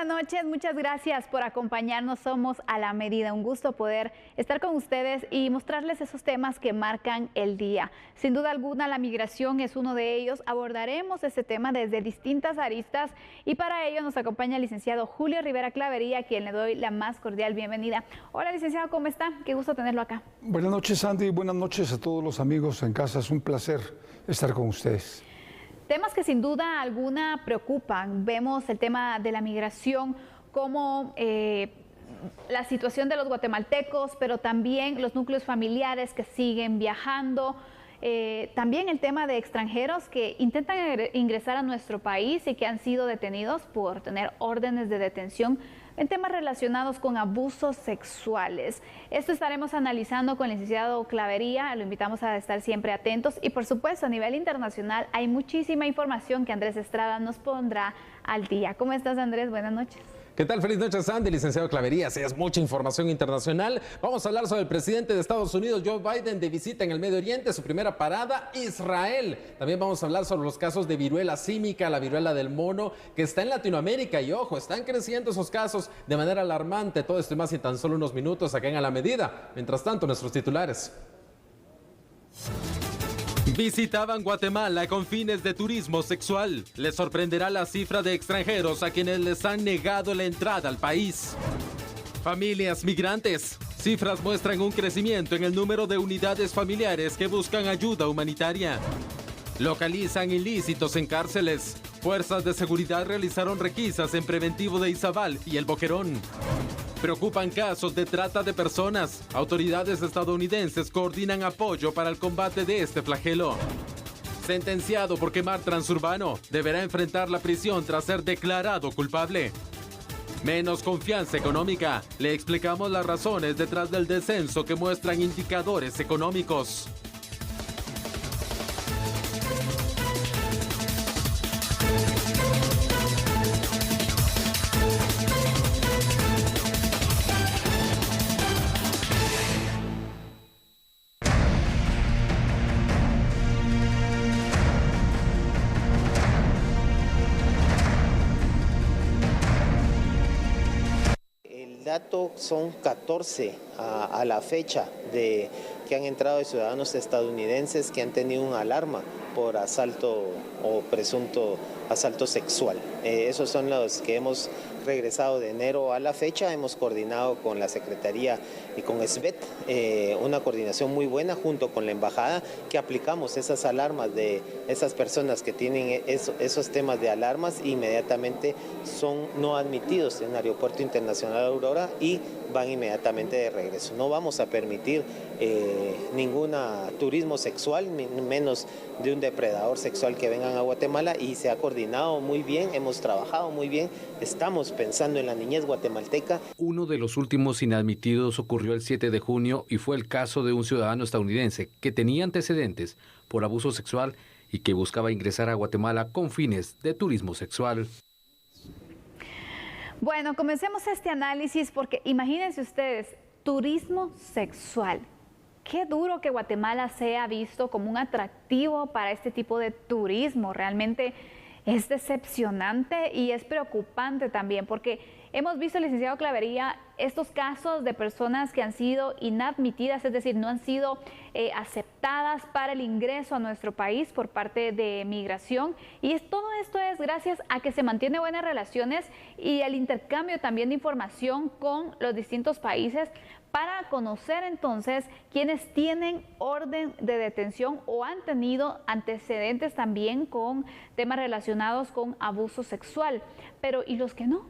buenas noches, muchas gracias por acompañarnos. Somos A la Medida, un gusto poder estar con ustedes y mostrarles esos temas que marcan el día. Sin duda alguna, la migración es uno de ellos. Abordaremos ese tema desde distintas aristas y para ello nos acompaña el licenciado Julio Rivera Clavería, a quien le doy la más cordial bienvenida. Hola, licenciado, ¿cómo está? Qué gusto tenerlo acá. Buenas noches, Andy. Buenas noches a todos los amigos en casa. Es un placer estar con ustedes. Temas que sin duda alguna preocupan. Vemos el tema de la migración como la situación de los guatemaltecos, pero también los núcleos familiares que siguen viajando. También el tema de extranjeros que intentan ingresar a nuestro país y que han sido detenidos por tener órdenes de detención en temas relacionados con abusos sexuales. Esto estaremos analizando con el licenciado Clavería, lo invitamos a estar siempre atentos y por supuesto a nivel internacional hay muchísima información que Andrés Estrada nos pondrá al día. ¿Cómo estás, Andrés? Buenas noches. ¿Qué tal? Feliz noche, Sandy, licenciado Clavería. Si es mucha información internacional. Vamos a hablar sobre el presidente de Estados Unidos, Joe Biden, de visita en el Medio Oriente, su primera parada, Israel. También vamos a hablar sobre los casos de viruela símica, la viruela del mono, que está en Latinoamérica. Y ojo, están creciendo esos casos de manera alarmante. Todo esto y más en tan solo unos minutos acá en A la Medida. Mientras tanto, nuestros titulares. Visitaban Guatemala con fines de turismo sexual. Les sorprenderá la cifra de extranjeros a quienes les han negado la entrada al país. Familias migrantes. Cifras muestran un crecimiento en el número de unidades familiares que buscan ayuda humanitaria. Localizan ilícitos en cárceles. Fuerzas de seguridad realizaron requisas en preventivo de Izabal y El Boquerón. Preocupan casos de trata de personas. Autoridades estadounidenses coordinan apoyo para el combate de este flagelo. Sentenciado por quemar transurbano, deberá enfrentar la prisión tras ser declarado culpable. Menos confianza económica. Le explicamos las razones detrás del descenso que muestran indicadores económicos. Dato son 14 a la fecha de que han entrado de ciudadanos estadounidenses que han tenido una alarma por asalto o presunto asalto sexual. Esos son los que hemos regresado de enero a la fecha. Hemos coordinado con la Secretaría y con SBET, una coordinación muy buena junto con la Embajada, que aplicamos esas alarmas de esas personas que tienen esos temas de alarmas, inmediatamente son no admitidos en el Aeropuerto Internacional Aurora y van inmediatamente de regreso. No vamos a permitir ningún turismo sexual, menos de un depredador sexual que vengan a Guatemala, y se ha coordinado muy bien, hemos trabajado muy bien, estamos pensando en la niñez guatemalteca. Uno de los últimos inadmitidos ocurrió el 7 de junio y fue el caso de un ciudadano estadounidense que tenía antecedentes por abuso sexual y que buscaba ingresar a Guatemala con fines de turismo sexual. Bueno, comencemos este análisis porque imagínense ustedes, turismo sexual. Qué duro que Guatemala sea visto como un atractivo para este tipo de turismo. Realmente es decepcionante y es preocupante también porque hemos visto, licenciado Clavería, estos casos de personas que han sido inadmitidas, es decir, no han sido aceptadas para el ingreso a nuestro país por parte de migración. Y todo esto es gracias a que se mantienen buenas relaciones y el intercambio también de información con los distintos países para conocer entonces quienes tienen orden de detención o han tenido antecedentes también con temas relacionados con abuso sexual. Pero ¿y los que no?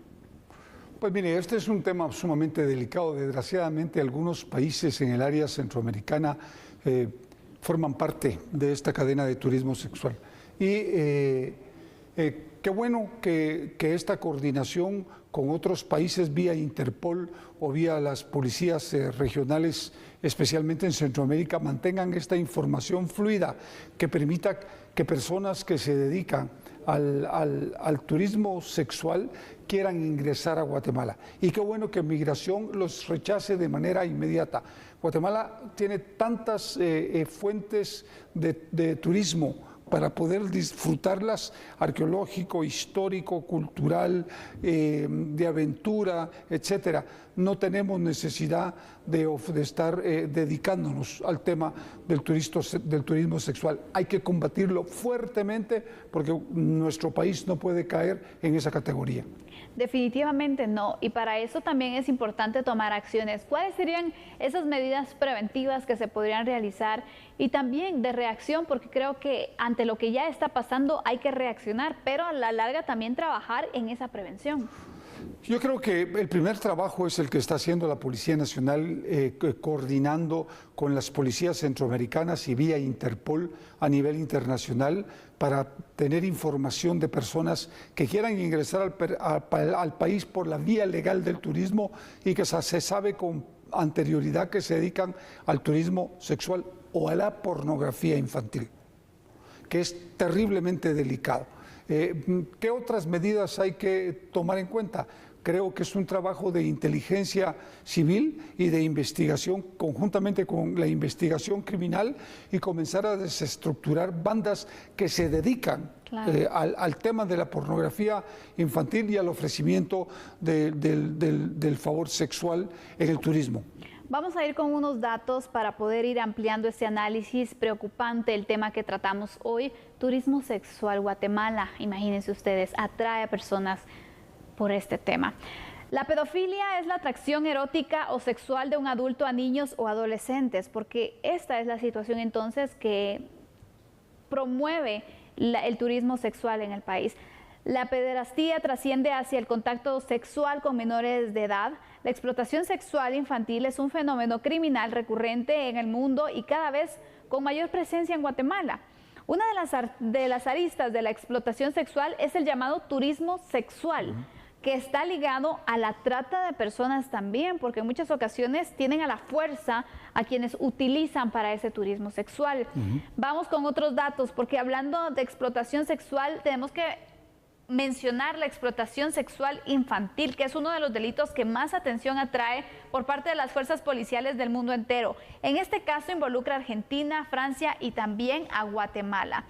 Pues mire, este es un tema sumamente delicado. Desgraciadamente, algunos países en el área centroamericana forman parte de esta cadena de turismo sexual. Y qué bueno que esta coordinación con otros países vía Interpol o vía las policías regionales, especialmente en Centroamérica, mantengan esta información fluida que permita que personas que se dedican al turismo sexual quieran ingresar a Guatemala. Y qué bueno que Migración los rechace de manera inmediata. Guatemala tiene tantas fuentes de turismo para poder disfrutarlas, arqueológico, histórico, cultural, de aventura, etcétera. No tenemos necesidad de estar dedicándonos al tema del turismo sexual. Hay que combatirlo fuertemente porque nuestro país no puede caer en esa categoría. Definitivamente no, y para eso también es importante tomar acciones. ¿Cuáles serían esas medidas preventivas que se podrían realizar y también de reacción? Porque creo que ante lo que ya está pasando hay que reaccionar, pero a la larga también trabajar en esa prevención. Yo creo que el primer trabajo es el que está haciendo la Policía Nacional, coordinando con las policías centroamericanas y vía Interpol a nivel internacional para tener información de personas que quieran ingresar al país por la vía legal del turismo y que se sabe con anterioridad que se dedican al turismo sexual o a la pornografía infantil, que es terriblemente delicado. ¿Qué otras medidas hay que tomar en cuenta? Creo que es un trabajo de inteligencia civil y de investigación conjuntamente con la investigación criminal y comenzar a desestructurar bandas que se dedican al tema de la pornografía infantil y al ofrecimiento del favor sexual en el turismo. Vamos a ir con unos datos para poder ir ampliando este análisis preocupante, el tema que tratamos hoy. Turismo sexual. Guatemala, imagínense ustedes, atrae a personas por este tema. La pedofilia es la atracción erótica o sexual de un adulto a niños o adolescentes, porque esta es la situación entonces que promueve el turismo sexual en el país. La pederastía trasciende hacia el contacto sexual con menores de edad. La explotación sexual infantil es un fenómeno criminal recurrente en el mundo y cada vez con mayor presencia en Guatemala. Una de las aristas de la explotación sexual es el llamado turismo sexual, que está ligado a la trata de personas también, porque en muchas ocasiones tienen a la fuerza a quienes utilizan para ese turismo sexual. Vamos con otros datos, porque hablando de explotación sexual tenemos que mencionar la explotación sexual infantil, que es uno de los delitos que más atención atrae por parte de las fuerzas policiales del mundo entero. En este caso involucra a Argentina, Francia y también a Guatemala.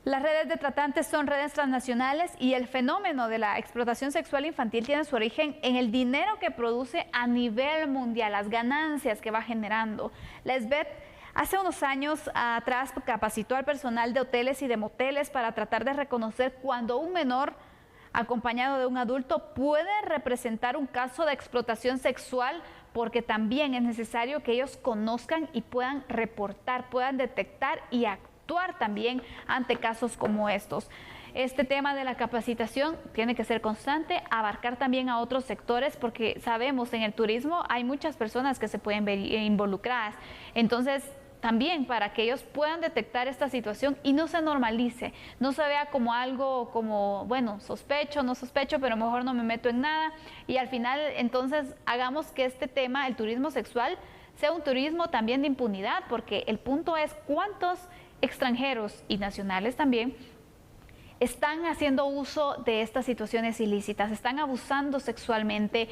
Las redes de tratantes son redes transnacionales y el fenómeno de la explotación sexual infantil tiene su origen en el dinero que produce a nivel mundial, las ganancias que va generando. La SBET hace unos años atrás capacitó al personal de hoteles y de moteles para tratar de reconocer cuando un menor acompañado de un adulto puede representar un caso de explotación sexual, porque también es necesario que ellos conozcan y puedan reportar, puedan detectar y actuar también ante casos como estos. Este tema de la capacitación tiene que ser constante, abarcar también a otros sectores, porque sabemos en el turismo hay muchas personas que se pueden ver involucradas. Entonces, también para que ellos puedan detectar esta situación y no se normalice, no se vea como algo como, bueno, sospecho, no sospecho, pero mejor no me meto en nada. Y al final, entonces, hagamos que este tema, el turismo sexual, sea un turismo también de impunidad, porque el punto es cuántos extranjeros y nacionales también están haciendo uso de estas situaciones ilícitas, están abusando sexualmente,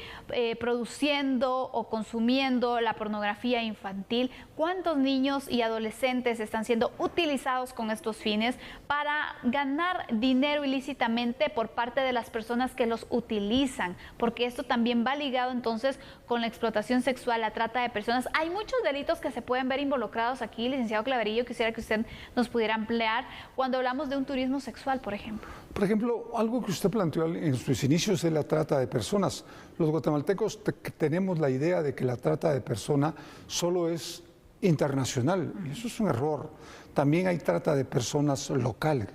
produciendo o consumiendo la pornografía infantil. ¿Cuántos niños y adolescentes están siendo utilizados con estos fines para ganar dinero ilícitamente por parte de las personas que los utilizan? Porque esto también va ligado entonces con la explotación sexual, la trata de personas. Hay muchos delitos que se pueden ver involucrados aquí, licenciado Claverillo. Quisiera que usted nos pudiera ampliar cuando hablamos de un turismo sexual, por ejemplo. Por ejemplo, algo que usted planteó en sus inicios es la trata de personas. Los guatemaltecos tenemos la idea de que la trata de personas solo es internacional, y eso es un error. También hay trata de personas locales,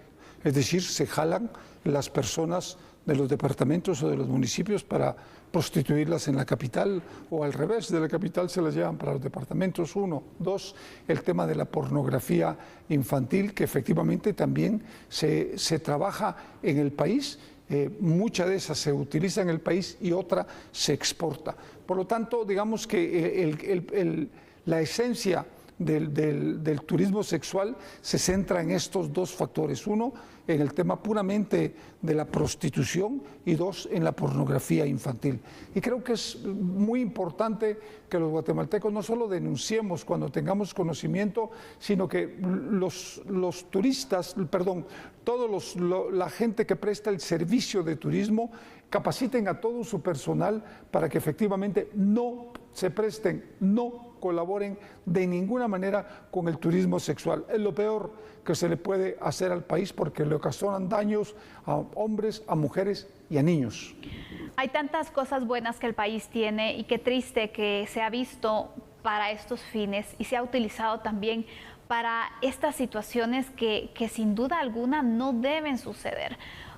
es decir, se jalan las personas de los departamentos o de los municipios para prostituirlas en la capital, o al revés, de la capital se las llevan para los departamentos. 1, 2, el tema de la pornografía infantil, que efectivamente también se trabaja en el país. Mucha de esas se utiliza en el país y otra se exporta. Por lo tanto, digamos que la esencia del turismo sexual se centra en estos dos factores. 1, en el tema puramente de la prostitución y 2 en la pornografía infantil. Y creo que es muy importante que los guatemaltecos no solo denunciemos cuando tengamos conocimiento, sino que los turistas, perdón, la gente que presta el servicio de turismo capaciten a todo su personal para que efectivamente no se presten, no colaboren de ninguna manera con el turismo sexual. Es lo peor que se le puede hacer al país porque le ocasionan daños a hombres, a mujeres y a niños. Hay tantas cosas buenas que el país tiene y qué triste que se ha visto para estos fines y se ha utilizado también para estas situaciones que sin duda alguna no deben suceder.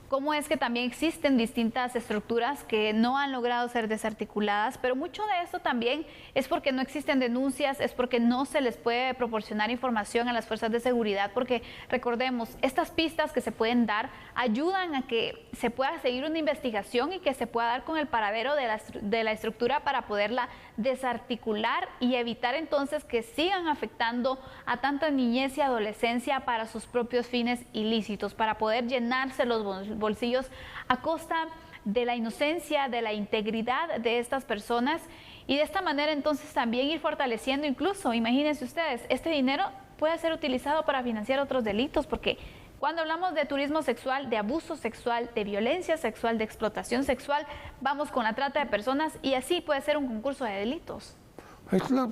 Cómo es que también existen distintas estructuras que no han logrado ser desarticuladas, pero mucho de esto también es porque no existen denuncias, es porque no se les puede proporcionar información a las fuerzas de seguridad, porque recordemos, estas pistas que se pueden dar ayudan a que se pueda seguir una investigación y que se pueda dar con el paradero de la estructura para poderla desarticular y evitar entonces que sigan afectando a tanta niñez y adolescencia para sus propios fines ilícitos, para poder llenarse los bolsillos a costa de la inocencia, de la integridad de estas personas y de esta manera entonces también ir fortaleciendo incluso, imagínense ustedes, este dinero puede ser utilizado para financiar otros delitos porque cuando hablamos de turismo sexual, de abuso sexual, de violencia sexual, de explotación sexual, vamos con la trata de personas y así puede ser un concurso de delitos.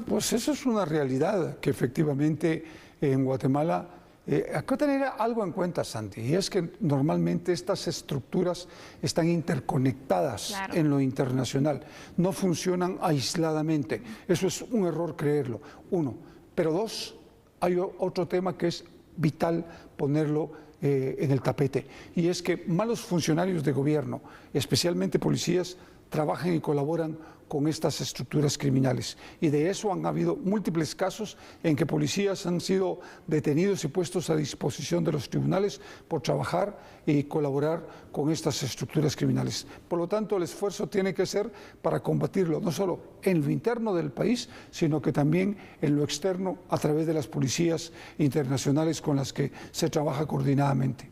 Pues eso es una realidad que efectivamente en Guatemala hay que tener algo en cuenta, Santi, y es que normalmente estas estructuras están interconectadas en lo internacional, no funcionan aisladamente. Eso es un error creerlo, 1. Pero 2, hay otro tema que es vital ponerlo en el tapete, y es que malos funcionarios de gobierno, especialmente policías, trabajan y colaboran con estas estructuras criminales. Y de eso han habido múltiples casos en que policías han sido detenidos y puestos a disposición de los tribunales por trabajar y colaborar con estas estructuras criminales. Por lo tanto, el esfuerzo tiene que ser para combatirlo, no solo en lo interno del país, sino que también en lo externo a través de las policías internacionales con las que se trabaja coordinadamente.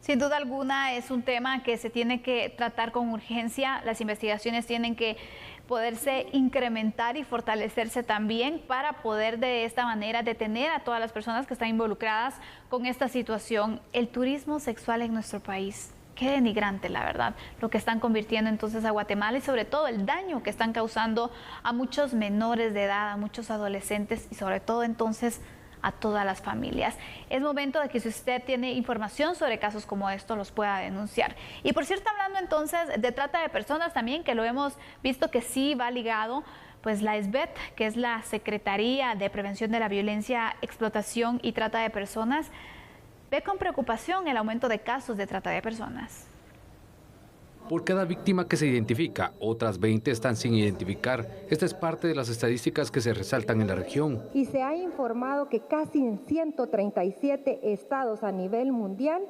Sin duda alguna es un tema que se tiene que tratar con urgencia, las investigaciones tienen que poderse incrementar y fortalecerse también para poder de esta manera detener a todas las personas que están involucradas con esta situación. El turismo sexual en nuestro país, qué denigrante la verdad, lo que están convirtiendo entonces a Guatemala y sobre todo el daño que están causando a muchos menores de edad, a muchos adolescentes y sobre todo entonces a todas las familias. Es momento de que si usted tiene información sobre casos como estos los pueda denunciar. Y por cierto, hablando entonces de trata de personas también, que lo hemos visto que sí va ligado, pues la SBET, que es la Secretaría de Prevención de la Violencia, Explotación y Trata de Personas, ve con preocupación el aumento de casos de trata de personas. Por cada víctima que se identifica, otras 20 están sin identificar. Esta es parte de las estadísticas que se resaltan en la región. Y se ha informado que casi en 137 estados a nivel mundial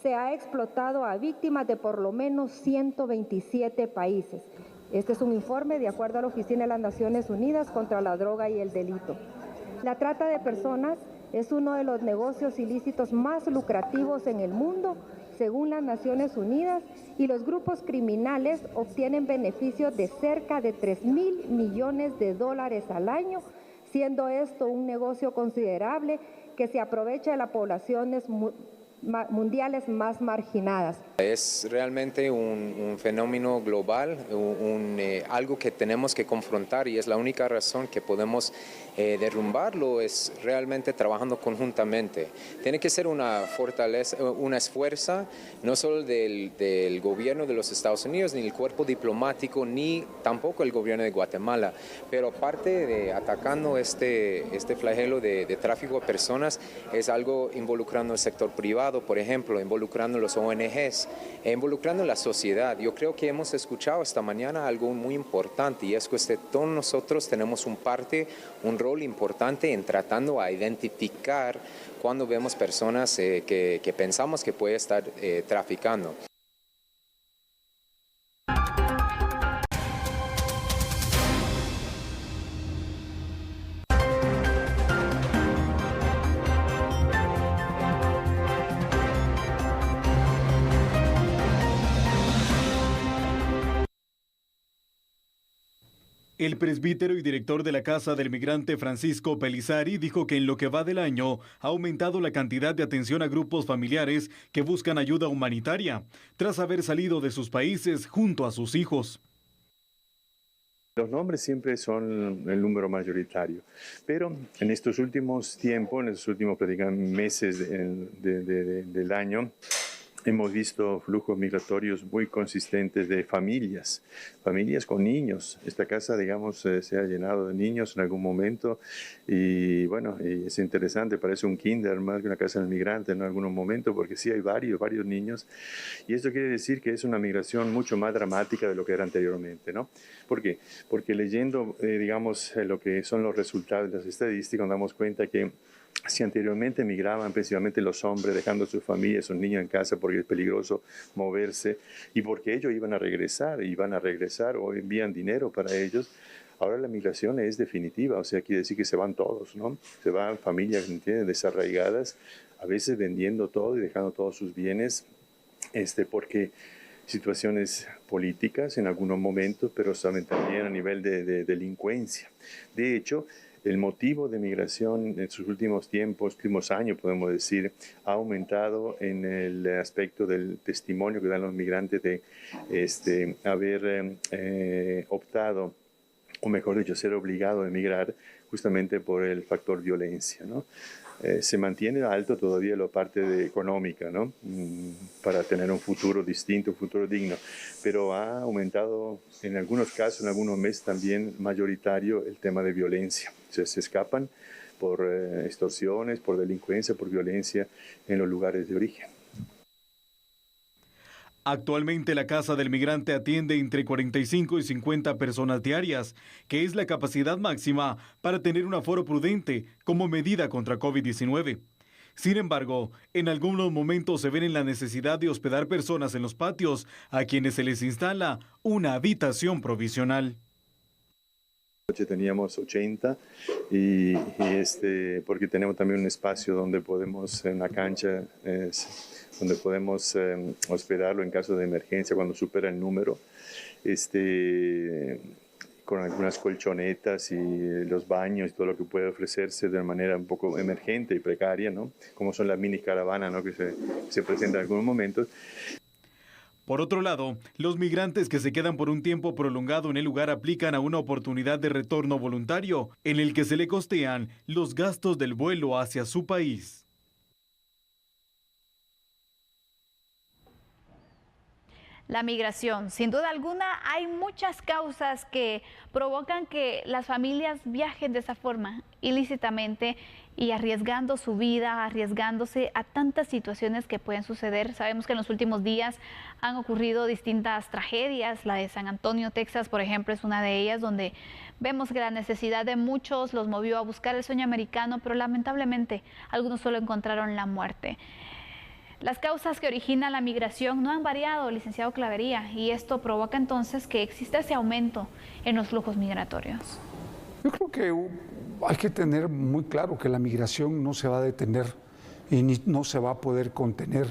se ha explotado a víctimas de por lo menos 127 países. Este es un informe de acuerdo a la Oficina de las Naciones Unidas contra la Droga y el Delito. La trata de personas es uno de los negocios ilícitos más lucrativos en el mundo, según las Naciones Unidas, y los grupos criminales obtienen beneficios de cerca de $3.000 millones al año, siendo esto un negocio considerable que se aprovecha de las poblaciones mundiales más marginadas. Es realmente un fenómeno global, algo que tenemos que confrontar y es la única razón que podemos derrumbarlo es realmente trabajando conjuntamente. Tiene que ser una fortaleza, una esfuerza no solo del gobierno de los Estados Unidos, ni el cuerpo diplomático, ni tampoco el gobierno de Guatemala, pero aparte de atacando este flagelo de tráfico de personas, es algo involucrando el sector privado, por ejemplo, involucrando los ONGs, involucrando la sociedad. Yo creo que hemos escuchado esta mañana algo muy importante y es que todos nosotros tenemos un rol importante en tratando a identificar cuando vemos personas que pensamos que puede estar traficando. El presbítero y director de la Casa del Migrante Francisco Pelizari dijo que en lo que va del año ha aumentado la cantidad de atención a grupos familiares que buscan ayuda humanitaria, tras haber salido de sus países junto a sus hijos. Los nombres siempre son el número mayoritario, pero en estos últimos tiempos, en estos últimos prácticamente meses del año, hemos visto flujos migratorios muy consistentes de familias con niños. Esta casa, digamos, se ha llenado de niños en algún momento y bueno, y es interesante, parece un kinder más que una casa del migrante en algún momento, porque sí hay varios niños. Y esto quiere decir que es una migración mucho más dramática de lo que era anteriormente, ¿no? ¿Por qué? Porque leyendo, digamos, lo que son los resultados de las estadísticas, nos damos cuenta que si anteriormente migraban principalmente los hombres dejando a sus familias, sus niños en casa porque es peligroso moverse y porque ellos iban a regresar o envían dinero para ellos, ahora la migración es definitiva, o sea, quiere decir que se van todos, ¿no? Se van familias, ¿entiendes?, desarraigadas, a veces vendiendo todo y dejando todos sus bienes, porque situaciones políticas en algunos momentos, pero también a nivel de delincuencia. De hecho, el motivo de migración en sus últimos tiempos, últimos años, podemos decir, ha aumentado en el aspecto del testimonio que dan los migrantes de haber optado, o mejor dicho, ser obligado a emigrar justamente por el factor violencia, ¿no? Se mantiene alto todavía la parte económica, ¿no? Para tener un futuro distinto, un futuro digno, pero ha aumentado en algunos casos, en algunos meses también mayoritario el tema de violencia. O sea, se escapan por extorsiones, por delincuencia, por violencia en los lugares de origen. Actualmente la Casa del Migrante atiende entre 45 y 50 personas diarias, que es la capacidad máxima para tener un aforo prudente como medida contra COVID-19. Sin embargo, en algunos momentos se ven en la necesidad de hospedar personas en los patios a quienes se les instala una habitación provisional. Teníamos 80 y porque tenemos también un espacio donde podemos, en la cancha, donde podemos hospedarlo en caso de emergencia cuando supera el número, con algunas colchonetas y los baños y todo lo que puede ofrecerse de manera un poco emergente y precaria, ¿no? Como son las mini caravanas, ¿no?, que se presentan en algunos momentos. Por otro lado, los migrantes que se quedan por un tiempo prolongado en el lugar aplican a una oportunidad de retorno voluntario, en el que se le costean los gastos del vuelo hacia su país. La migración, sin duda alguna, hay muchas causas que provocan que las familias viajen de esa forma, ilícitamente y arriesgando su vida, arriesgándose a tantas situaciones que pueden suceder. Sabemos que en los últimos días han ocurrido distintas tragedias. La de San Antonio, Texas, por ejemplo, es una de ellas, donde vemos que la necesidad de muchos los movió a buscar el sueño americano, pero lamentablemente algunos solo encontraron la muerte. Las causas que originan la migración no han variado, licenciado Clavería, y esto provoca entonces que exista ese aumento en los flujos migratorios. Yo creo que hay que tener muy claro que la migración no se va a detener y no se va a poder contener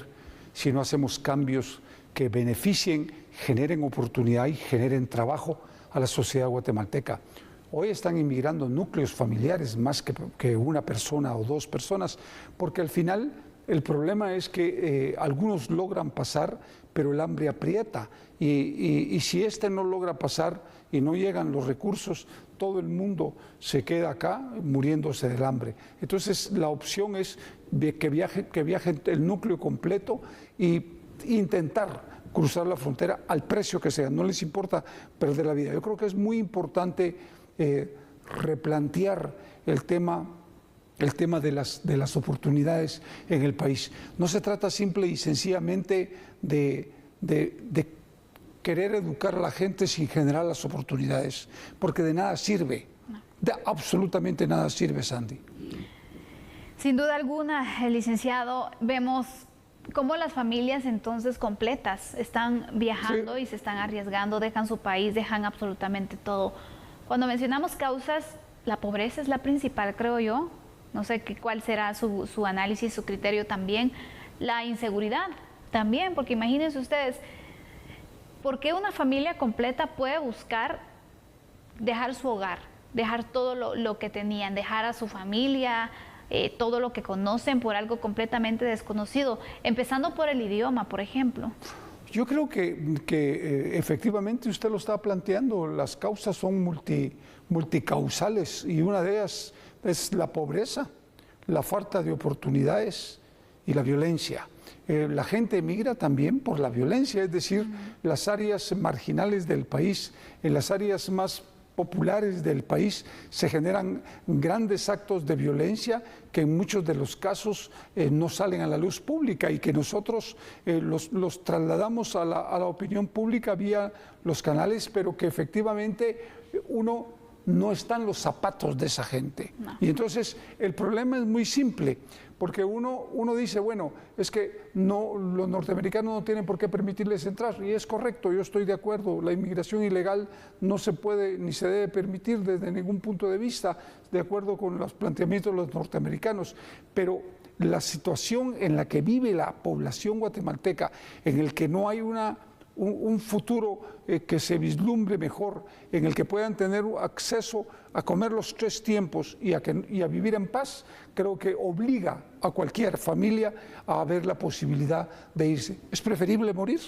si no hacemos cambios que beneficien, generen oportunidad y generen trabajo a la sociedad guatemalteca. Hoy están inmigrando núcleos familiares más que una persona o dos personas, porque al final el problema es que algunos logran pasar, pero el hambre aprieta. Y si no logra pasar y no llegan los recursos, todo el mundo se queda acá muriéndose del hambre. Entonces la opción es que viaje el núcleo completo e intentar cruzar la frontera al precio que sea. No les importa perder la vida. Yo creo que es muy importante replantear el tema de las oportunidades en el país. No se trata simple y sencillamente de querer educar a la gente sin generar las oportunidades, porque de nada sirve, de absolutamente nada sirve, Sandy. Sin duda alguna, licenciado, vemos cómo las familias entonces completas están viajando, sí, y se están arriesgando, dejan su país, dejan absolutamente todo. Cuando mencionamos causas, la pobreza es la principal, creo yo. No sé cuál será su análisis, su criterio también. La inseguridad también, porque imagínense ustedes, ¿por qué una familia completa puede buscar dejar su hogar, dejar todo lo que tenían, dejar a su familia, todo lo que conocen por algo completamente desconocido, empezando por el idioma, por ejemplo? Yo creo que efectivamente usted lo está planteando, las causas son multicausales y una de ellas es la pobreza, la falta de oportunidades y la violencia. La gente emigra también por la violencia, es decir, las áreas marginales del país, en las áreas más populares del país se generan grandes actos de violencia que en muchos de los casos no salen a la luz pública y que nosotros los trasladamos a la opinión pública vía los canales, pero que efectivamente uno no está en los zapatos de esa gente. No. Y entonces el problema es muy simple, porque uno dice, bueno, es que no, los norteamericanos no tienen por qué permitirles entrar, y es correcto, yo estoy de acuerdo, la inmigración ilegal no se puede ni se debe permitir desde ningún punto de vista, de acuerdo con los planteamientos de los norteamericanos, pero la situación en la que vive la población guatemalteca, en el que no hay un futuro que se vislumbre mejor, en el que puedan tener acceso a comer los 3 tiempos y a vivir en paz, creo que obliga a cualquier familia a ver la posibilidad de irse. Es preferible morir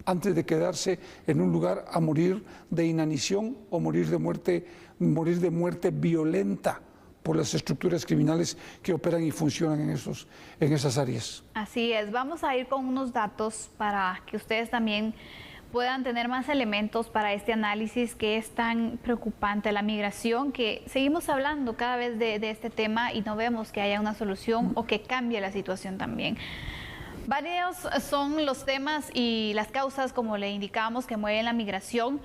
antes de quedarse en un lugar a morir de inanición o morir de muerte violenta por las estructuras criminales que operan y funcionan en esas áreas. Así es, vamos a ir con unos datos para que ustedes también puedan tener más elementos para este análisis que es tan preocupante, la migración, que seguimos hablando cada vez de este tema y no vemos que haya una solución o que cambie la situación también. Varios son los temas y las causas, como le indicábamos, que mueven la migración.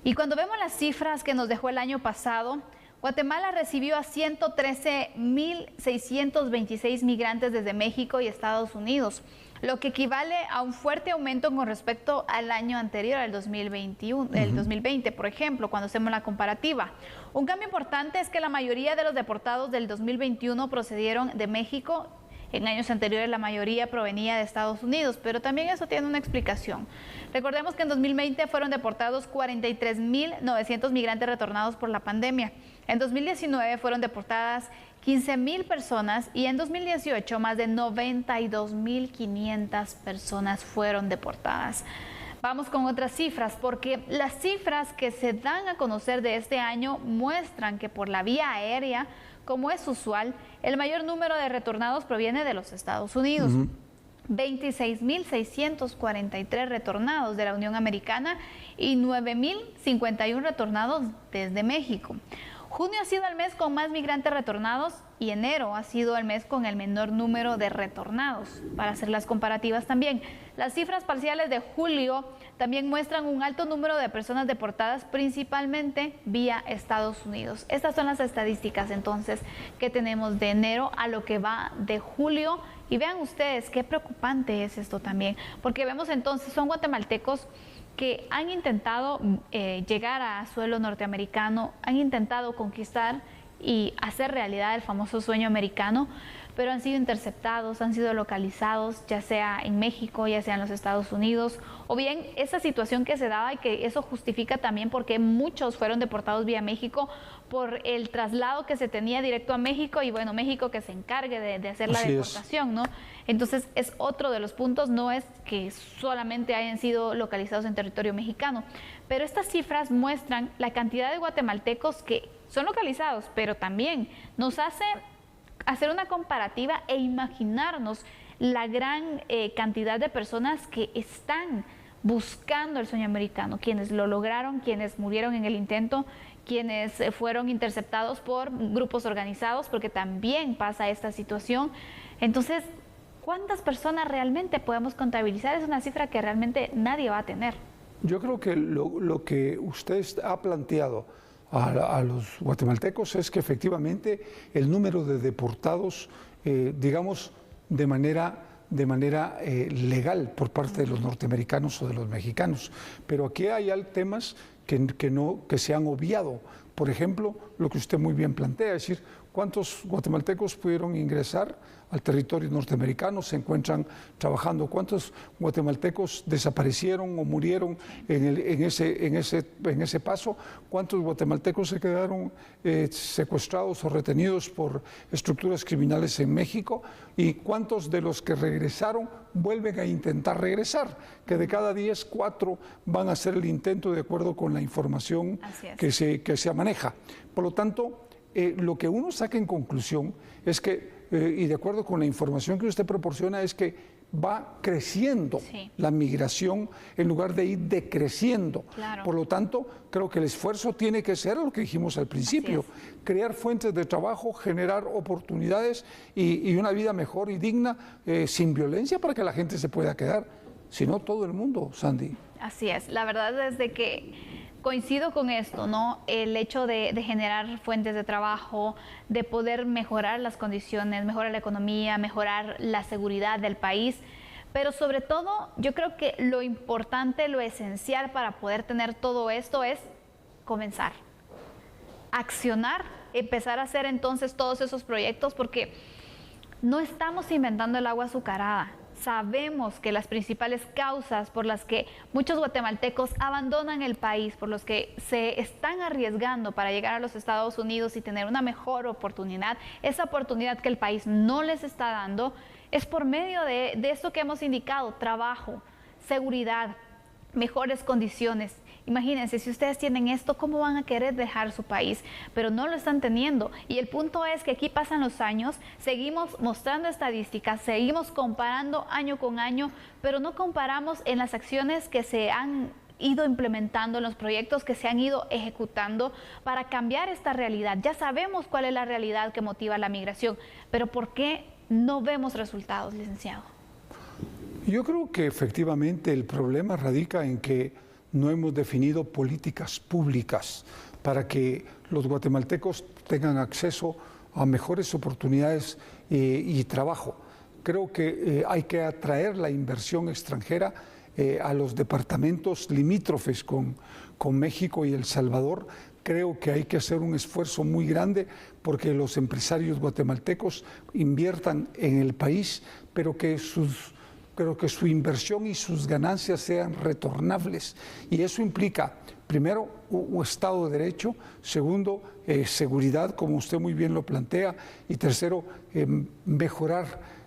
Y cuando vemos las cifras que nos dejó el año pasado, Guatemala recibió a 113.626 migrantes desde México y Estados Unidos, lo que equivale a un fuerte aumento con respecto al año anterior, al 2020, por ejemplo, cuando hacemos la comparativa. Un cambio importante es que la mayoría de los deportados del 2021 procedieron de México. En años anteriores la mayoría provenía de Estados Unidos, pero también eso tiene una explicación. Recordemos que en 2020 fueron deportados 43.900 migrantes retornados por la pandemia. En 2019 fueron deportadas 15.000 personas y en 2018 más de 92.500 personas fueron deportadas. Vamos con otras cifras, porque las cifras que se dan a conocer de este año muestran que por la vía aérea, como es usual, el mayor número de retornados proviene de los Estados Unidos. 26.643 retornados de la Unión Americana y 9.051 retornados desde México. Junio ha sido el mes con más migrantes retornados y enero ha sido el mes con el menor número de retornados. Para hacer las comparativas también, las cifras parciales de julio también muestran un alto número de personas deportadas, principalmente vía Estados Unidos. Estas son las estadísticas entonces que tenemos de enero a lo que va de julio. Y vean ustedes qué preocupante es esto también, porque vemos entonces son guatemaltecos que han intentado llegar a suelo norteamericano, han intentado conquistar y hacer realidad el famoso sueño americano, pero han sido interceptados, han sido localizados, ya sea en México, ya sea en los Estados Unidos, o bien esa situación que se daba y que eso justifica también porque muchos fueron deportados vía México por el traslado que se tenía directo a México y bueno, México que se encargue de hacer la deportación, ¿no? Entonces es otro de los puntos, no es que solamente hayan sido localizados en territorio mexicano, pero estas cifras muestran la cantidad de guatemaltecos que son localizados, pero también nos hace hacer una comparativa e imaginarnos la gran cantidad de personas que están buscando el sueño americano, quienes lo lograron, quienes murieron en el intento, quienes fueron interceptados por grupos organizados, porque también pasa esta situación. Entonces, ¿cuántas personas realmente podemos contabilizar? Es una cifra que realmente nadie va a tener. Yo creo que lo que usted ha planteado a los guatemaltecos es que efectivamente el número de deportados, digamos, de manera legal por parte de los norteamericanos o de los mexicanos. Pero aquí hay temas que se han obviado. por ejemplo, lo que usted muy bien plantea, es decir, cuántos guatemaltecos pudieron ingresar al territorio norteamericano, se encuentran trabajando, cuántos guatemaltecos desaparecieron o murieron en ese paso, cuántos guatemaltecos se quedaron secuestrados o retenidos por estructuras criminales en México y cuántos de los que regresaron vuelven a intentar regresar, que de cada 10, 4 van a hacer el intento de acuerdo con la información que se maneja. Por lo tanto, lo que uno saca en conclusión es que, y de acuerdo con la información que usted proporciona, es que va creciendo la migración en lugar de ir decreciendo. Claro. Por lo tanto, creo que el esfuerzo tiene que ser lo que dijimos al principio, crear fuentes de trabajo, generar oportunidades y una vida mejor y digna, sin violencia, para que la gente se pueda quedar. Si no, todo el mundo, Sandy. Así es, la verdad es de que coincido con esto, ¿no? El hecho de generar fuentes de trabajo, de poder mejorar las condiciones, mejorar la economía, mejorar la seguridad del país, pero sobre todo yo creo que lo importante, lo esencial para poder tener todo esto es comenzar, accionar, empezar a hacer entonces todos esos proyectos, porque no estamos inventando el agua azucarada. Sabemos que las principales causas por las que muchos guatemaltecos abandonan el país, por los que se están arriesgando para llegar a los Estados Unidos y tener una mejor oportunidad, esa oportunidad que el país no les está dando, es por medio de esto que hemos indicado: trabajo, seguridad, mejores condiciones. Imagínense, si ustedes tienen esto, ¿cómo van a querer dejar su país? Pero no lo están teniendo. Y el punto es que aquí pasan los años, seguimos mostrando estadísticas, seguimos comparando año con año, pero no comparamos en las acciones que se han ido implementando, en los proyectos que se han ido ejecutando para cambiar esta realidad. Ya sabemos cuál es la realidad que motiva la migración, pero ¿por qué no vemos resultados, licenciado? Yo creo que efectivamente el problema radica en que no hemos definido políticas públicas para que los guatemaltecos tengan acceso a mejores oportunidades y trabajo. Creo que hay que atraer la inversión extranjera a los departamentos limítrofes con México y El Salvador. Creo que hay que hacer un esfuerzo muy grande porque los empresarios guatemaltecos inviertan en el país, pero que su inversión y sus ganancias sean retornables. Y eso implica, primero, un Estado de Derecho; segundo, seguridad, como usted muy bien lo plantea; y tercero, mejorar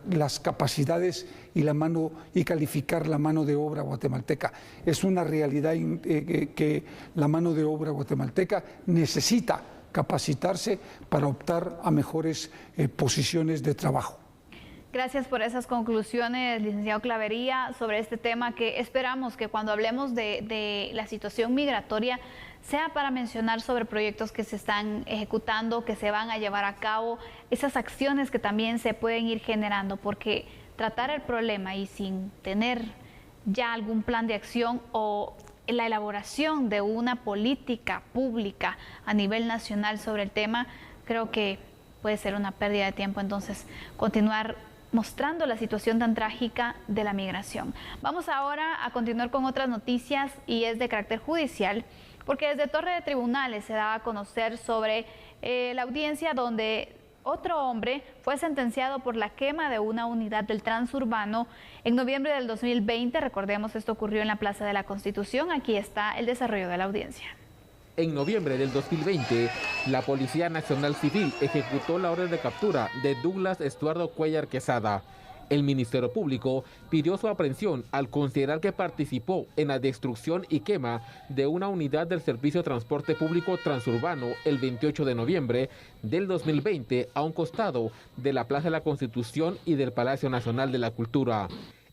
las capacidades y calificar la mano de obra guatemalteca. Es una realidad que la mano de obra guatemalteca necesita capacitarse para optar a mejores posiciones de trabajo. Gracias por esas conclusiones, licenciado Clavería, sobre este tema que esperamos que cuando hablemos de la situación migratoria sea para mencionar sobre proyectos que se están ejecutando, que se van a llevar a cabo, esas acciones que también se pueden ir generando, porque tratar el problema y sin tener ya algún plan de acción o la elaboración de una política pública a nivel nacional sobre el tema, creo que puede ser una pérdida de tiempo. Entonces, continuar mostrando la situación tan trágica de la migración. Vamos ahora a continuar con otras noticias y es de carácter judicial, porque desde Torre de Tribunales se daba a conocer sobre la audiencia donde otro hombre fue sentenciado por la quema de una unidad del transurbano en noviembre del 2020. Recordemos, esto ocurrió en la Plaza de la Constitución. Aquí está el desarrollo de la audiencia. En noviembre del 2020, la Policía Nacional Civil ejecutó la orden de captura de Douglas Estuardo Cuellar Quesada. El Ministerio Público pidió su aprehensión al considerar que participó en la destrucción y quema de una unidad del Servicio de Transporte Público Transurbano el 28 de noviembre del 2020 a un costado de la Plaza de la Constitución y del Palacio Nacional de la Cultura.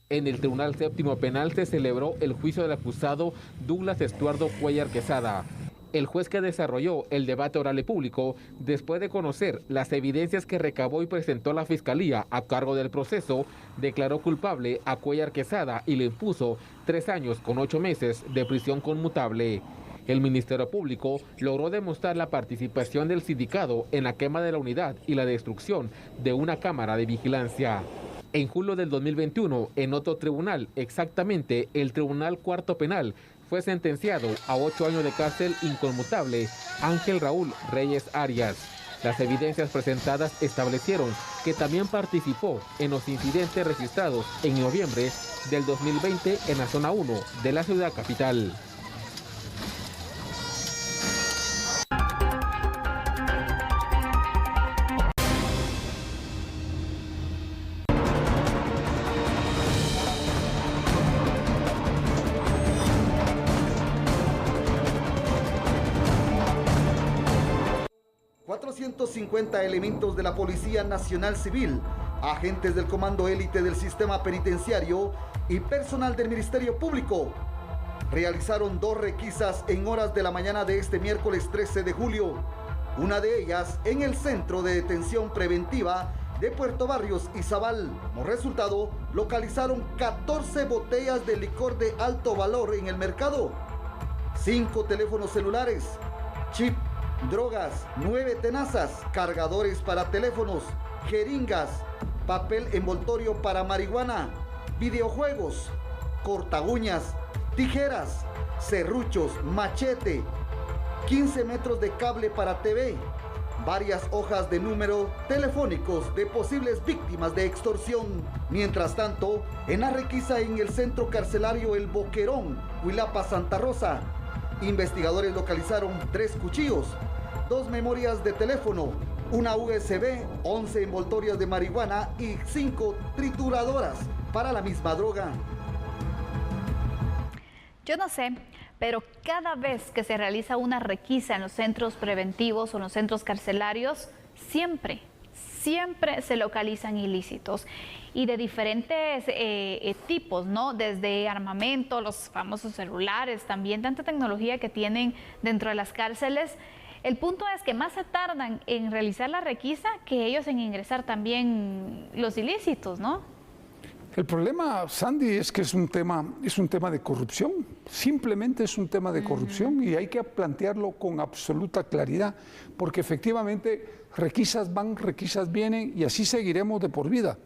En el Tribunal Séptimo Penal se celebró el juicio del acusado Douglas Estuardo Cuellar Quesada. El juez que desarrolló el debate oral y público, después de conocer las evidencias que recabó y presentó la Fiscalía a cargo del proceso, declaró culpable a Cuellar Quesada y le impuso 3 años con 8 meses de prisión conmutable. El Ministerio Público logró demostrar la participación del sindicado en la quema de la unidad y la destrucción de una cámara de vigilancia. En julio del 2021, en otro tribunal, exactamente el Tribunal Cuarto Penal, fue sentenciado a 8 años de cárcel inconmutable Ángel Raúl Reyes Arias. Las evidencias presentadas establecieron que también participó en los incidentes registrados en noviembre del 2020 en la zona 1 de la ciudad capital. Elementos de la Policía Nacional Civil, agentes del Comando Élite del Sistema Penitenciario y personal del Ministerio Público realizaron 2 requisas en horas de la mañana de este miércoles 13 de julio, una de ellas en el Centro de Detención Preventiva de Puerto Barrios, Izabal. Como resultado, localizaron 14 botellas de licor de alto valor en el mercado, 5 teléfonos celulares, chip, drogas, 9 tenazas, cargadores para teléfonos, jeringas, papel envoltorio para marihuana, videojuegos, cortaguñas, tijeras, serruchos, machete, 15 metros de cable para TV, varias hojas de número telefónicos de posibles víctimas de extorsión. Mientras tanto, en la requisa en el centro carcelario El Boquerón, Huilapa, Santa Rosa, investigadores localizaron 3 cuchillos, 2 memorias de teléfono, una USB, 11 envoltorias de marihuana y 5 trituradoras para la misma droga. Yo no sé, pero cada vez que se realiza una requisa en los centros preventivos o en los centros carcelarios, siempre se localizan ilícitos y de diferentes tipos, ¿no? Desde armamento, los famosos celulares, también tanta tecnología que tienen dentro de las cárceles. El punto es que más se tardan en realizar la requisa que ellos en ingresar también los ilícitos, ¿no? El problema, Sandy, es que es un tema de corrupción. Simplemente es un tema de corrupción y hay que plantearlo con absoluta claridad, porque efectivamente requisas van, requisas vienen y así seguiremos de por vida.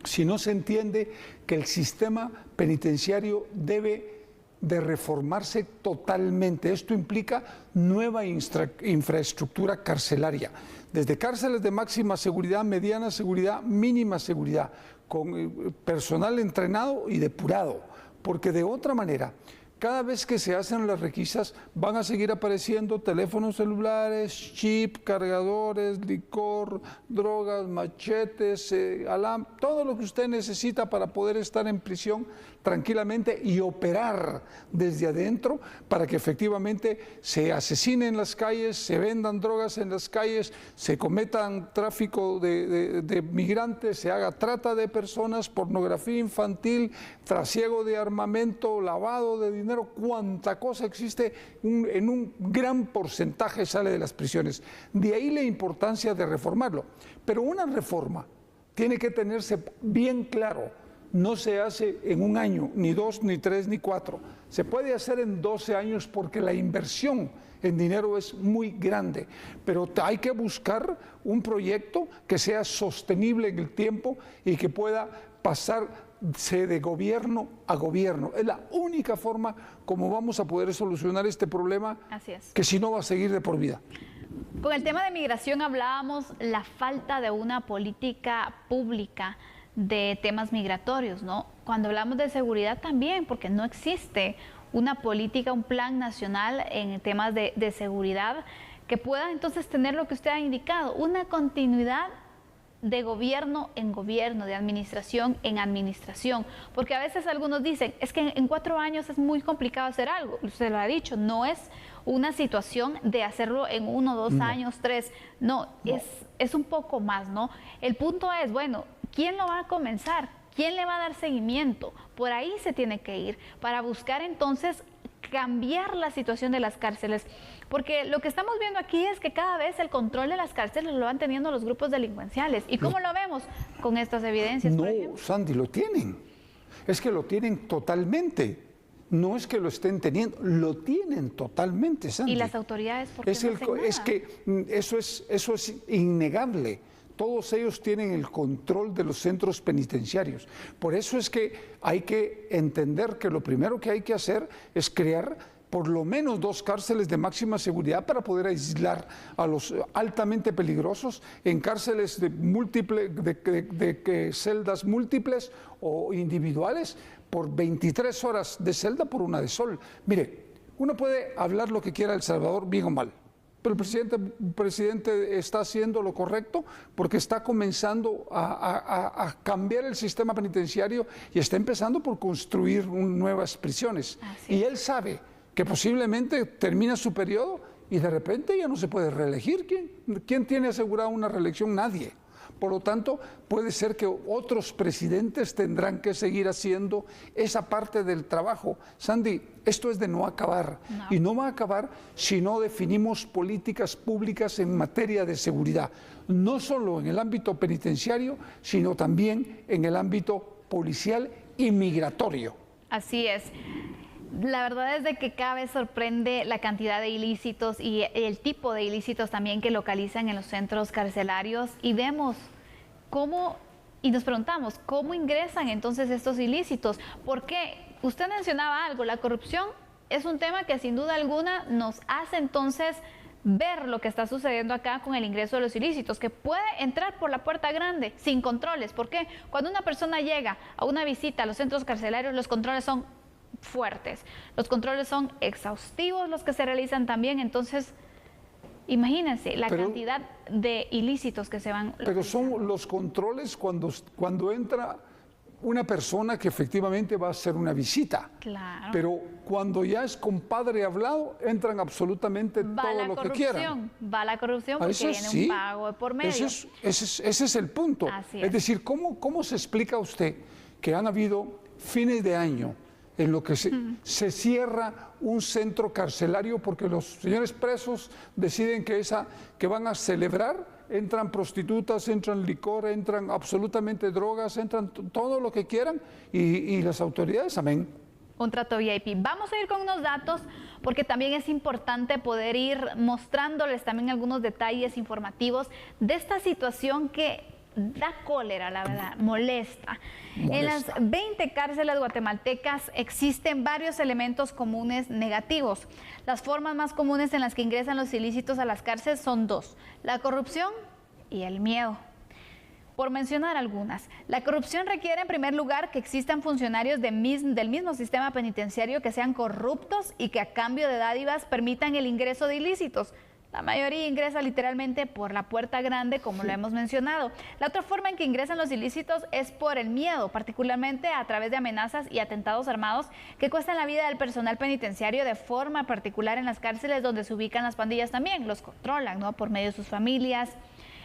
Si no se entiende que el sistema penitenciario debe de reformarse totalmente. Esto implica nueva infraestructura carcelaria, desde cárceles de máxima seguridad, mediana seguridad, mínima seguridad, con personal entrenado y depurado, porque de otra manera, cada vez que se hacen las requisas van a seguir apareciendo teléfonos celulares, chip, cargadores, licor, drogas, machetes, todo lo que usted necesita para poder estar en prisión tranquilamente y operar desde adentro para que efectivamente se asesine en las calles, se vendan drogas en las calles, se cometan tráfico de migrantes, se haga trata de personas, pornografía infantil, trasiego de armamento, lavado de dinero, cuánta cosa existe en un gran porcentaje sale de las prisiones. De ahí la importancia de reformarlo. Pero una reforma tiene que tenerse bien claro. No se hace en un año, ni 2, ni 3, ni 4. Se puede hacer en 12 años porque la inversión en dinero es muy grande. Pero hay que buscar un proyecto que sea sostenible en el tiempo y que pueda pasarse de gobierno a gobierno. Es la única forma como vamos a poder solucionar este problema, que si no va a seguir de por vida. Con el tema de migración hablábamos la falta de una política pública de temas migratorios, ¿no? Cuando hablamos de seguridad también, porque no existe una política, un plan nacional en temas de seguridad que pueda entonces tener lo que usted ha indicado, una continuidad de gobierno en gobierno, de administración en administración, porque a veces algunos dicen, es que en 4 años es muy complicado hacer algo, usted lo ha dicho, no es una situación de hacerlo en 1, 2 años, 3, no. Es un poco más, ¿no? El punto es, bueno, ¿quién lo va a comenzar? ¿Quién le va a dar seguimiento? Por ahí se tiene que ir para buscar entonces cambiar la situación de las cárceles, porque lo que estamos viendo aquí es que cada vez el control de las cárceles lo van teniendo los grupos delincuenciales. ¿Y cómo lo vemos? Con estas evidencias, no, por ejemplo. Sandy, lo tienen. Es que lo tienen totalmente. No es que lo estén teniendo, lo tienen totalmente, Sandy. ¿Y las autoridades por qué no hacen nada? Es que eso es innegable. todos ellos tienen el control de los centros penitenciarios. Por eso es que hay que entender que lo primero que hay que hacer es crear por lo menos 2 cárceles de máxima seguridad para poder aislar a los altamente peligrosos en cárceles de celdas múltiples o individuales por 23 horas de celda por una de sol. Mire, uno puede hablar lo que quiera de El Salvador, bien o mal, pero el presidente está haciendo lo correcto porque está comenzando a cambiar el sistema penitenciario y está empezando por construir nuevas prisiones. Y él sabe que posiblemente termina su periodo y de repente ya no se puede reelegir. ¿Quién tiene asegurada una reelección? Nadie. Por lo tanto, puede ser que otros presidentes tendrán que seguir haciendo esa parte del trabajo. Sandy, esto es de no acabar. No. Y no va a acabar si no definimos políticas públicas en materia de seguridad. No solo en el ámbito penitenciario, sino también en el ámbito policial y migratorio. Así es. La verdad es de que cada vez sorprende la cantidad de ilícitos y el tipo de ilícitos también que localizan en los centros carcelarios y vemos cómo, y nos preguntamos, ¿cómo ingresan entonces estos ilícitos? Porque usted mencionaba algo, la corrupción es un tema que sin duda alguna nos hace entonces ver lo que está sucediendo acá con el ingreso de los ilícitos, que puede entrar por la puerta grande sin controles. ¿Por qué? Cuando una persona llega a una visita a los centros carcelarios, los controles son fuertes, los controles son exhaustivos los que se realizan también, entonces imagínense la cantidad de ilícitos que se van localizando. Pero son los controles cuando entra una persona que efectivamente va a hacer una visita. Claro. Pero cuando ya es compadre hablado, entran absolutamente todo lo que quieran. Va la corrupción porque viene un pago por medio. Ese es el punto. Es decir, ¿cómo se explica a usted que han habido fines de año en lo que se cierra un centro carcelario porque los señores presos deciden que van a celebrar, entran prostitutas, entran licor, entran absolutamente drogas, entran todo lo que quieran y las autoridades, amén? Un trato VIP. Vamos a ir con unos datos porque también es importante poder ir mostrándoles también algunos detalles informativos de esta situación que da cólera, la verdad, molesta. En las 20 cárceles guatemaltecas existen varios elementos comunes negativos. Las formas más comunes en las que ingresan los ilícitos a las cárceles son 2, la corrupción y el miedo. Por mencionar algunas, la corrupción requiere en primer lugar que existan funcionarios del mismo sistema penitenciario que sean corruptos y que a cambio de dádivas permitan el ingreso de ilícitos. La mayoría ingresa literalmente por la puerta grande, como lo hemos mencionado. La otra forma en que ingresan los ilícitos es por el miedo, particularmente a través de amenazas y atentados armados que cuestan la vida del personal penitenciario, de forma particular en las cárceles donde se ubican las pandillas también. Los controlan, ¿no?, por medio de sus familias.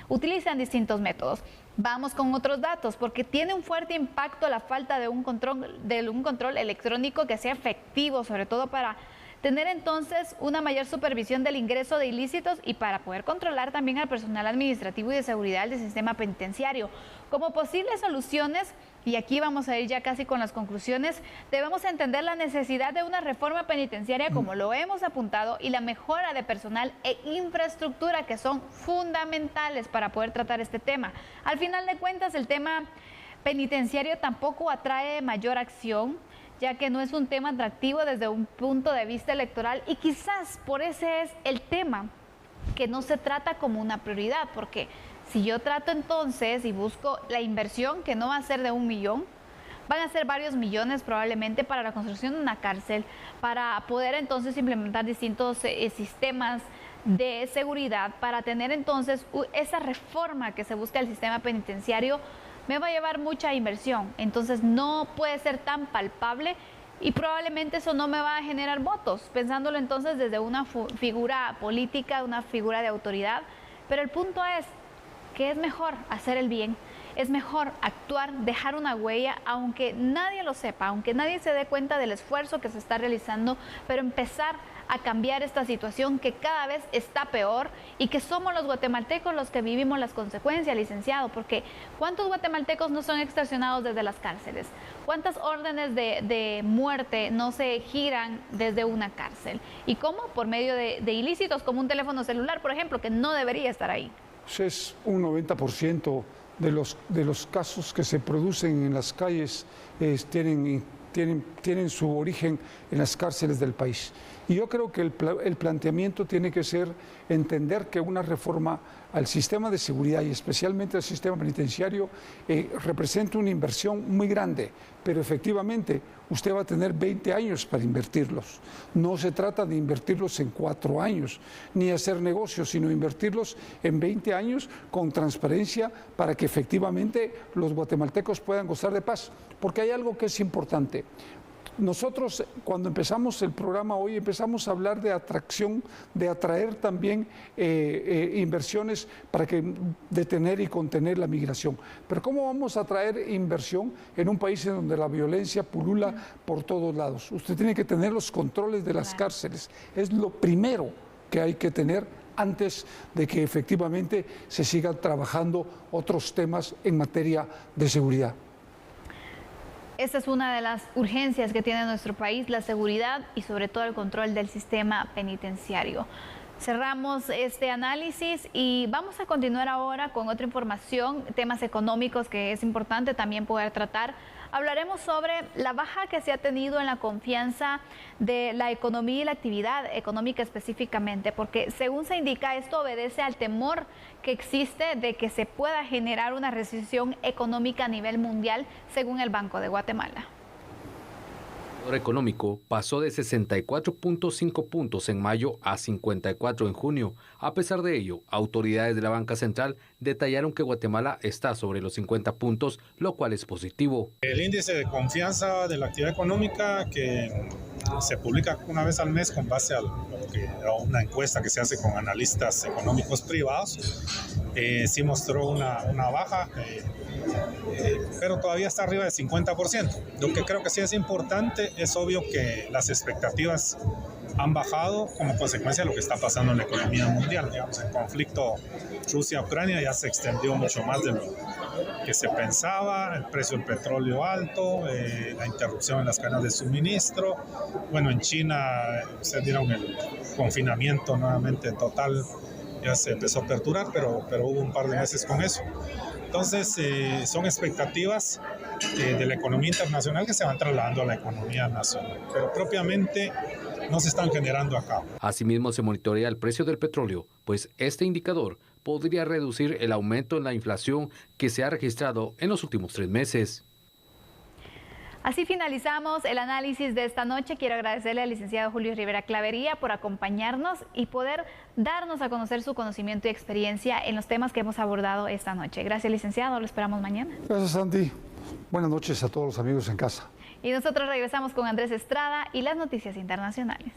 Utilizan distintos métodos. Vamos con otros datos, porque tiene un fuerte impacto la falta de un control electrónico que sea efectivo, sobre todo para tener entonces una mayor supervisión del ingreso de ilícitos y para poder controlar también al personal administrativo y de seguridad del sistema penitenciario. Como posibles soluciones, y aquí vamos a ir ya casi con las conclusiones, debemos entender la necesidad de una reforma penitenciaria, como lo hemos apuntado, y la mejora de personal e infraestructura, que son fundamentales para poder tratar este tema. Al final de cuentas, el tema penitenciario tampoco atrae mayor acción, ya que no es un tema atractivo desde un punto de vista electoral, y quizás por ese es el tema que no se trata como una prioridad, porque si yo trato entonces y busco la inversión, que no va a ser de 1 millón, van a ser varios millones probablemente para la construcción de una cárcel, para poder entonces implementar distintos sistemas de seguridad, para tener entonces esa reforma que se busca del sistema penitenciario, me va a llevar mucha inversión, entonces no puede ser tan palpable y probablemente eso no me va a generar votos, pensándolo entonces desde una figura política, una figura de autoridad. Pero el punto es que es mejor hacer el bien, es mejor actuar, dejar una huella, aunque nadie lo sepa, aunque nadie se dé cuenta del esfuerzo que se está realizando, pero empezar a cambiar esta situación que cada vez está peor y que somos los guatemaltecos los que vivimos las consecuencias, licenciado, porque ¿cuántos guatemaltecos no son extorsionados desde las cárceles? ¿Cuántas órdenes de muerte no se giran desde una cárcel? ¿Y cómo? Por medio de ilícitos como un teléfono celular, por ejemplo, que no debería estar ahí. es un 90% de los casos que se producen en las calles tienen su origen en las cárceles del país. Y yo creo que el planteamiento tiene que ser entender que una reforma al sistema de seguridad y especialmente al sistema penitenciario representa una inversión muy grande, pero efectivamente usted va a tener 20 años para invertirlos. No se trata de invertirlos en 4 años, ni hacer negocios, sino invertirlos en 20 años con transparencia para que efectivamente los guatemaltecos puedan gozar de paz. Porque hay algo que es importante. Nosotros, cuando empezamos el programa hoy, empezamos a hablar de atracción, de atraer también inversiones para detener y contener la migración. Pero ¿cómo vamos a atraer inversión en un país en donde la violencia pulula por todos lados? Usted tiene que tener los controles de las cárceles. Es lo primero que hay que tener antes de que efectivamente se sigan trabajando otros temas en materia de seguridad. Esta es una de las urgencias que tiene nuestro país, la seguridad y sobre todo el control del sistema penitenciario. Cerramos este análisis y vamos a continuar ahora con otra información, temas económicos que es importante también poder tratar. Hablaremos sobre la baja que se ha tenido en la confianza de la economía y la actividad económica específicamente, porque según se indica, esto obedece al temor que existe de que se pueda generar una recesión económica a nivel mundial, según el Banco de Guatemala. El indicador económico pasó de 64.5 puntos en mayo a 54 en junio. A pesar de ello, autoridades de la banca central detallaron que Guatemala está sobre los 50 puntos, lo cual es positivo. El índice de confianza de la actividad económica, que se publica una vez al mes con base a una encuesta que se hace con analistas económicos privados, sí mostró una baja, pero todavía está arriba del 50%. Lo que creo que sí es importante, es obvio que las expectativas han bajado como consecuencia de lo que está pasando en la economía mundial. Digamos, el conflicto Rusia-Ucrania ya se extendió mucho más de lo que se pensaba, el precio del petróleo alto, la interrupción en las cadenas de suministro. Bueno, en China se dieron el confinamiento nuevamente total, ya se empezó a aperturar, pero hubo un par de meses con eso. Entonces, son expectativas de la economía internacional que se van trasladando a la economía nacional, pero propiamente no se están generando acá. Asimismo, se monitorea el precio del petróleo, pues este indicador podría reducir el aumento en la inflación que se ha registrado en los últimos 3 meses. Así finalizamos el análisis de esta noche. Quiero agradecerle al licenciado Julio Rivera Clavería por acompañarnos y poder darnos a conocer su conocimiento y experiencia en los temas que hemos abordado esta noche. Gracias, licenciado. Lo esperamos mañana. Gracias, Sandy. Buenas noches a todos los amigos en casa. Y nosotros regresamos con Andrés Estrada y las noticias internacionales.